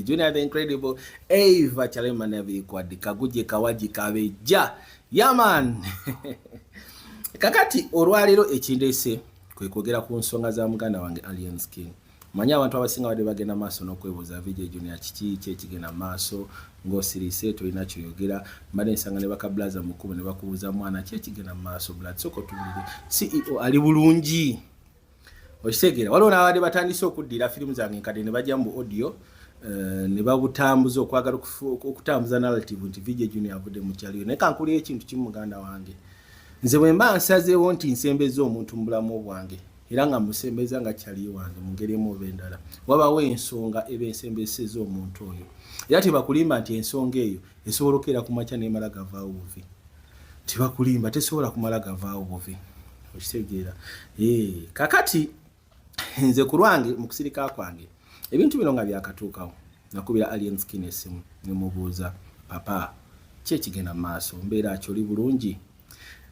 Junior the Incredible, Eva Chalema Nevi Kwadika Guje Kawaji Kabeja. Yeah man. Kakati olwaliro ekindese kwe kwogera ku nsonga za muganda wange Alien Skin. Manya abantu abasinga bade bagenda maaso n'okwebuuza VJ Junior kiki kyekigenda maaso ng'osirise tolina kyoyogera mbadde nsanga ne bakablaza mukubo ne bakubuuza mwana kyekigenda maaso blood soko tubulire CEO ali bulungi. Okitegeera waliwo n'abadde batandise okuddira firimu zange nkadde ne bajja mu audio ne babutambuza okwagala okutambuza narrative nti VJ Junior avudde mu kyaliyo naye kankulira ekintu kimu muganda wange nze bwe mba nsazeewo nti nsembeza omuntu mu bulamu bwange era nga musembeza nga kyaliyo wange mu ngeri emu oba endala wabawo ensonga eba ensembeseza omuntu oyo era tebakulimba nti ensonga eyo esobola okukeera ku makya n'emala gavaawo buvi tebakulimba tesobola kumala gavaawo buvi okitegeera kakati nze ku lwange mu kusirika kwange ebintu bino nga byakatuukawo nakubira Alien Skin esimu ne mubuuza papa kyekigenda maaso mbeera akyoli bulungi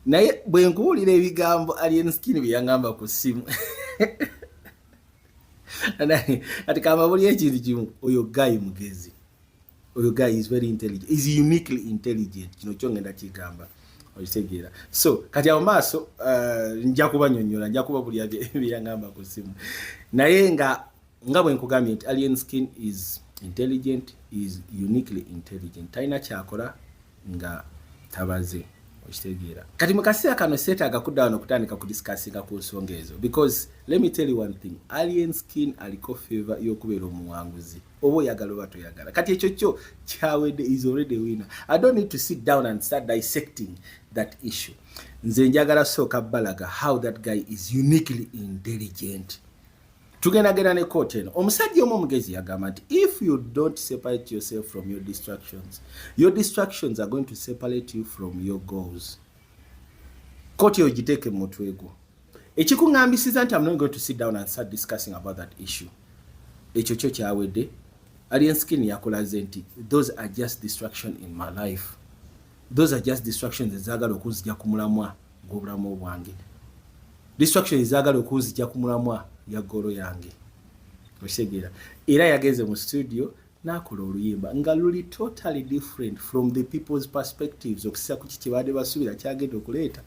naye bwe nkuwulira ebigambo Alien Skin bye yangamba ku ssimu ati kamba buli ekintu kimu oyo guy mugezi oyo guy is very intelligent is uniquely intelligent kino kyo ngenda kigamba okitegeera so kati awo maaso nja kubanyonnyola nja kuba buli bye yangamba ku ssimu naye nga bwe nkugambye nti Alien Skin is intelligent is uniquely intelligent talina kyakola nga tabaze okitegeera kati mu kaseera kano seetaaga kuddawo n'okutandika kudisikasinga ku nsonga ezo because let me tell you one thing Alien Skin aliko favor y'okubeera omuwanguzi oba oyagala oba toyagala kati ekyo kyo kyawedde is already a winner. I don't need to sit down and start dissecting that issue. Nze njagala sooka balaga how that guy is uniquely intelligent. Tugenda genda ne quote eno omusajja omu omugezi yagamba nti if you don't separate yourself from your distractions are going to separate you from your goals. Quote yo giteeke mu mutwe gwo ekikuŋŋambisiza nti I'm not going to sit down and start discussing about that issue ekyo kyo kyawedde. Alien Skin yakulaze nti those are just distraction in my life, those are just distractions ezaagala okunzija ku mulamwa gw'obulamu bwange, distraction ezaagala okunzija ku mulamwa ya goro yange okitegeera era yageze mu studio n'akola oluyimba nga luli totally different from the people's perspectives okusisa ku kiki baadde basuubira kyagenda okuleeta.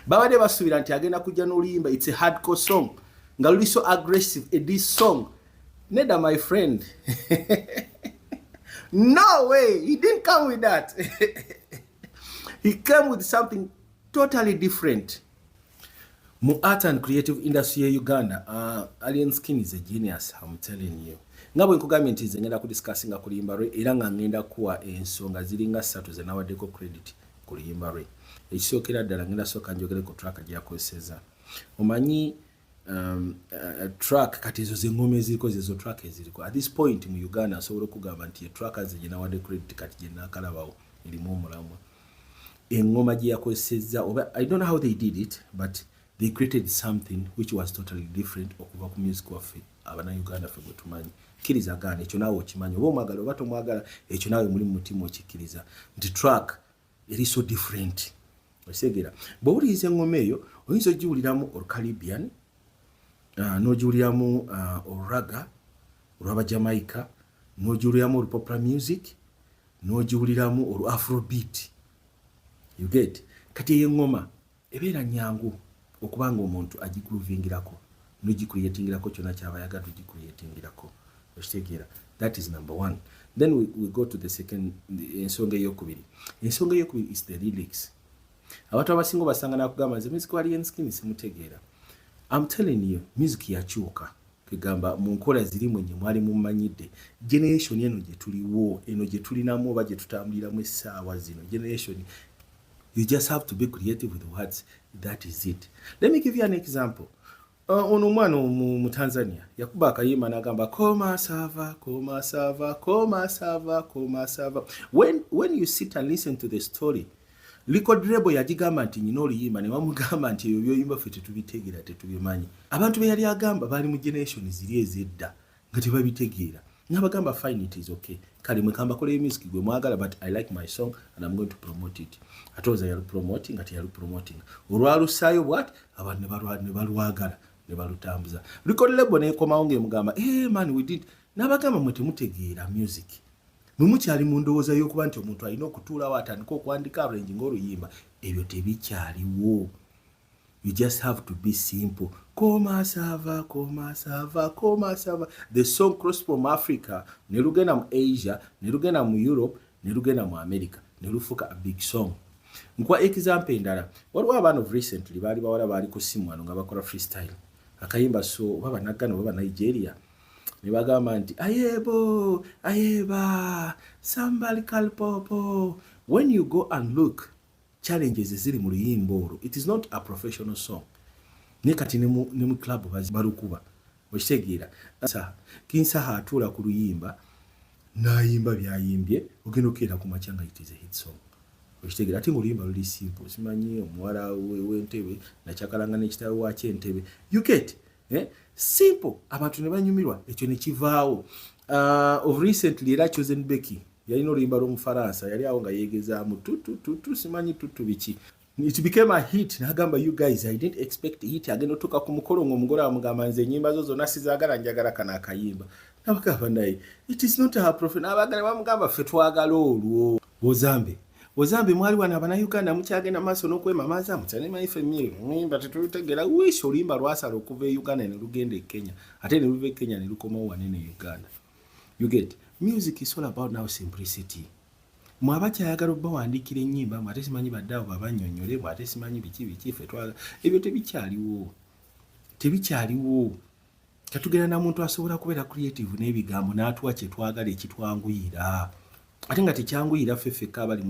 Babadde basuubira nti agenda kujja n'oluyimba it's a hardcore song nga luli so aggressive this song Neda my friend no way he didn't come with that he came with something totally different. Mu art and creative industry ya Uganda, Alien Skin is a genius, I'm telling you. Nga bwe nkugambye nti nze ngenda kudiscussinga ku luyimba lwe era nga ngenda kuwa ensonga ziringa 3 ze nawaddeko credit ku luyimba lwe. Ekisookera ddala ngenda sooka njogere ku track gye yakozeseza. Omanyi track kati ezo z'engoma eziriko zezo track eziriko. At this point mu Uganda asobola okugamba nti track ze nawadde credit kati gye nakalabawo erimu omulamwa. Engoma gye yakozeseza oba I don't know how they did it but they created something which was totally different okuva ku music waffe abana Uganda ffe gwe tumanyi. Kkiriza gane ekyo naawe okimanyi oba omwagala oba tomwagala ekyo naawe muli mu mutima okikkiriza nti track eri so different. Okitegera bw'owuliriza engoma eyo oyinza ogiwuliramu olu-Caribbean n'ogiwuliramu oluraga olw'aba Jamaica n'ogiwuliramu olu-popular music n'ogiwuliramu olu-Afrobeat. You get kati eyo engoma ebeera nyangu okubanga omuntu agigroovingirako n'ogicreatingirako kyonna kyaba yagala ogicreatingirako okitegeera. That is number one. Then we go to the second ensonga eyokubiri. Ensonga eyokubiri is the lyrics. Abantu abasinga basanga nakugamba nze music wa Alien Skin simutegeera. I'm telling you music yakyuka kugamba mu nkola zirimu nnyo mwali mumanyidde generation eno gye tuliwo eno gye tulinamu oba gye tutambuliramu essaawa zino generation. You just have to be creative with words. That is it. Let me give you an example. Ono mwana mu Tanzania yakuba akayimba n'agamba koma sava koma sava koma sava koma sava. When you sit and listen to the story, record label yagigamba nti nyina oluyimba ne bamugamba nti ebyo byoyimba ffe tetubitegeera tetubimanyi. Abantu be yali agamba bali mu generation ziri ezedda nga tebabitegeera. Nabagamba fine, it is okay. Kali mwekamba kole music gwe mwagala but I like my song and I'm going to promote it. Atoza yalu promoting ati yalu promoting. Olwalu sayo what? Abantu ne balwagala ne balutambuza. Record label ne komaonge mugamba, "Hey man, we did n'abagamba mwe temutegeera music mwe mukyali mu ndowooza y'okuba nti omuntu alina okutuulawo atandika okuwandika arrange ng'oluyimba ebyo tebikyaliwo. You just have to be simple. Koma sava, koma sava, koma sava. The song crossed from Africa, ne lugenda mu Asia, ne lugenda mu Europe, ne lugenda mu America, ne lufuka a big song. Nkwa example endala. Waliwo abaana of recently baali bawala baali ku simu wano nga bakola freestyle. Akayimba so baba Nagano baba Nigeria. Ne bagamba nti ayebo, ayeba, somebody call popo. When you go and look, challenges ziri mu luyimba olwo. It is not a professional song. Ne kati ne mu club balukuba. Okitegeera. Kinsaha atuula ku luyimba n'ayimba byayimbye ogenda okukeera ku makya nga it is a hit song. Okitegeera ate ng'oluyimba luli simple. Simanyi omuwala w'Entebbe nakyakalanga n'ekitaawe wa Kyentebbe. You get? Simple. Abantu ne banyumirwa ekyo ne kivaawo. Of recently era Chosen Becky yalina oluyimba lw'Omufaransa yali awo nga yeegezaamu tutu simanyi tutu biki. It became a hit. Nagamba you guys, I didn't expect hit. Agenda otuuka ku mukolo ng'omugole amugamba nze ennyimba zo zonna sizaagala njagala kana akayimba. Nabagamba naye it is not a profit. Nabagala bamugamba ffe twagala olwo. Bozambe mwali wana Abannayuganda mukyagenda maaso n'okwemamaaza mukyane maife mmimba tetutegeera wish oluyimba lwasala okuva e Uganda ne lugenda e Kenya ate ne luva e Kenya ne lukomawo wanene e Uganda. You get? Music is all about now simplicity. Mwaba kyayagala bawandiikira ennyimba mwate simanyi baddawo babannyonnyole mwate simanyi biki ffe twagala ebyo tebikyaliwo. Katugenda na muntu asobola kubeera creative n'ebigambo n'atuwa kye twagala ekitwanguyira. Ate nga tekyanguyira ffeffekka abali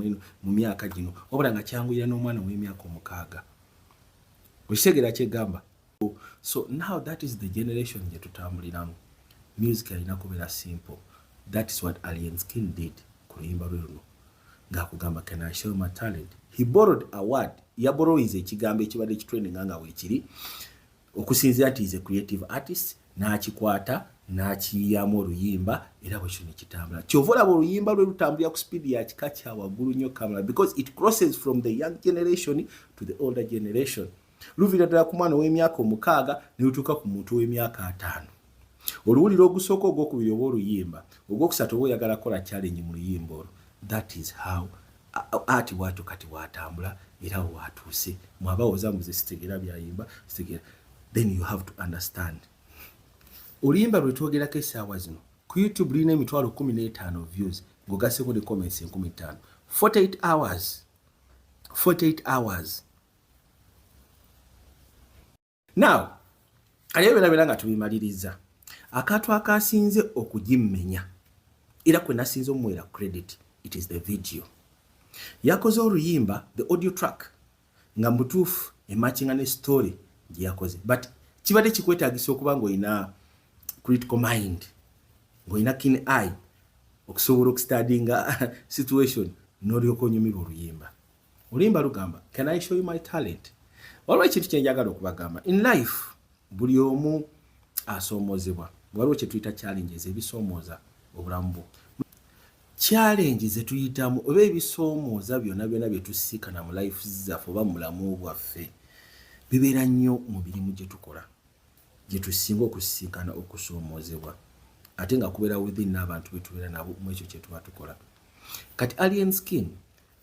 mu myaka gino wabula nga kyanguyira n'omwana w'emyaka 6. Okitegeera kyegamba. So now that is the generation gye tutambuliramu. Music alina kubeera simple. That is what Alien Skin did ku luyimba lwe luno. Ng'akugamba can I show my talent? He borrowed a word. Yaborrowiza ekigambo ekibadde kitrendinga nga weekiri okusinzira nti is a creative artist n'akikwata n'akiyiyamu oluyimba era bwe kino ne kitambula. Kyova olaba oluyimba lwe lutambulira ku speed ya kika kya waggulu nnyo kamala because it crosses from the young generation to the older generation. Luvira ddala ku mwana w'emyaka 6 ne lutuuka ku muntu w'emyaka 5. Oluwuliro ogusooka ogwokubiri oba oluyimba ogwokusatu oba oyagala kola challenge mu luyimba olwo. That is how ati watu kati watambula era watuuse. Mwabawooza mbuze sitegeera byayimba sitegeera. Then you have to understand. Oluyimba lwe twogerako essaawa zino ku YouTube lulina emitwalo 15 views ng'ogasseko ne comments 15. 48 hours. 48 hours. Now, aliyo byonna nga tubimaliriza. Akantu akasinze okugimmenya era kwe nasinze omuwera credit, it is the video. Yakoze oluyimba, the audio track, nga mutuufu ematchinga ne story gye yakoze. But kibadde kikwetaagisa okuba ng'olina critical mind, ng'olina keen eye, okusobola okustudyinga situation n'olyoka onyumirwa oluyimba. Oluyimba lugamba, can I show you my talent? Waliwo ekintu kye njagala okubagamba. In life, buli omu asoomozebwa. Waliwo kye tuyita challenges ebisoomooza obulamu bwo. Challenges ze tuyitamu oba ebisoomooza byonna bye tusiikana mu life zaffe oba mu bulamu bwaffe bibeera nnyo mu mirimu gye tukola gye tusinga okusiikana okusoomoozebwa ate nga kubeera within n'abantu be tubeera nabo mu ekyo kye tuba tukola. Kati Alien Skin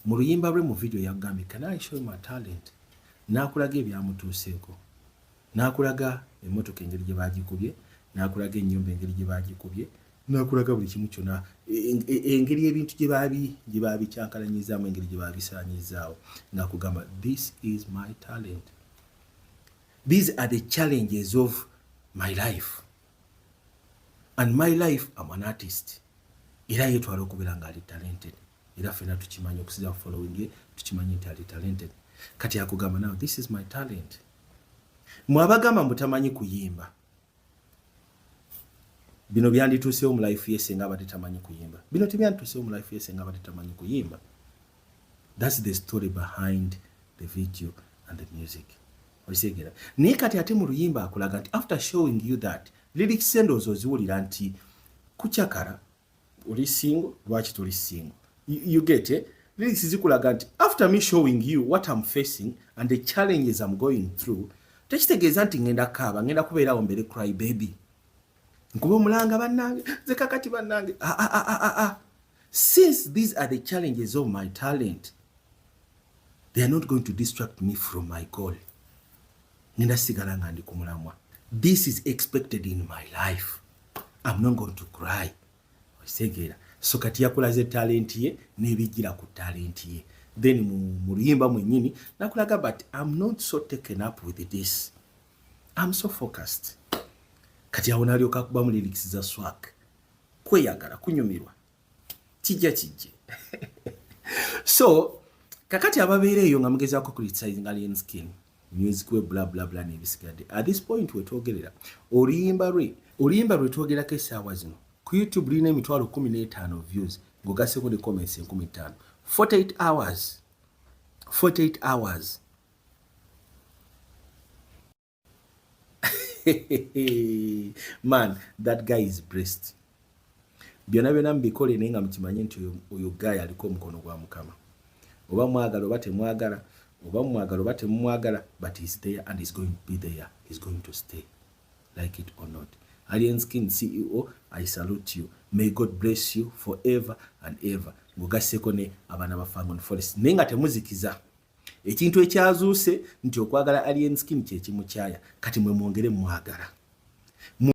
mu luyimba lwe mu video yagambye can I show my talent? N'akulaga ebyamutuuseeko, n'akulaga emmotoka engeri gye baagikubye, n'akulaga ennyumba engeri gye baagikubye, n'akulaga buli kimu kyonna engeri ebintu gye baabikyankalanyizaamu engeri gye baabisaanyizaawo n'akugamba this is my talent. These are the challenges of my life. And my life, I'm an artist. Era yetwala okubeera nga ali talented. Era ffenna tukimanyi okusiza following ye tukimanyi nti ali talented. Kati akugamba now this is my talent. Mwabagamba mutamanyi kuyimba. Bino byandituusewo mu life ye senga abadde tamanyi kuyimba. Bino tebyandituusewo mu life ye senga abadde tamanyi kuyimba. That's the story behind the video and the music. Olisegera. Naye kati ate mu luyimba akulaga nti after showing you that lyrics endowooza oziwulira nti kukyakala oli single lwaki toli single. You get it? Lyrics zikulaga nti after me showing you what I'm facing and the challenges I'm going through tekitegeeza nti ngenda kaaba ngenda kubeerawo mbere cry baby. nkuba mulanga bannange zekakati bannange since these are the challenges of my talent, they are not going to distract me from my goal. Ngenda sigala nga ndi kumulamwa. This is expected in my life. I'm not going to cry. Osegera. So kati yakulaze talent ye nebijira ku talent ye. Then mu luyimba mwennyini nakulaga, but I'm not so taken up with this. I'm so focused. Kati awo nalyoka kuba mu lyrics za swag. Kweyagala kunyumirwa. Kijja. So kakati ababeereyo nga mugezaako criticizing alien skin, music we blah blah blah nebisigadde. At this point wetwogerera oluyimba lwe twogerako essaawa zino ku YouTube lina emitwalo 15 views ng'ogasseko ne comments 15. 48 hours. Man, that guy is blessed. Byonna mbikole naye nga mukimanye nti oyo guy aliko omukono gwa Mukama. Oba mwagala oba temwagala, oba mwagala oba temumwagala, but he's there and he's going to be there. He's going to stay, like it or not. Alien Skin CEO, I salute you. May God bless you forever and ever. Ngogasseko ne abaana ba Fangon Forest. Naye nga temuzikiza. Ekintu ekyazuuse nti okwagala Alien Skin kye kimukyaya. Kati mwe mwongere mwagala.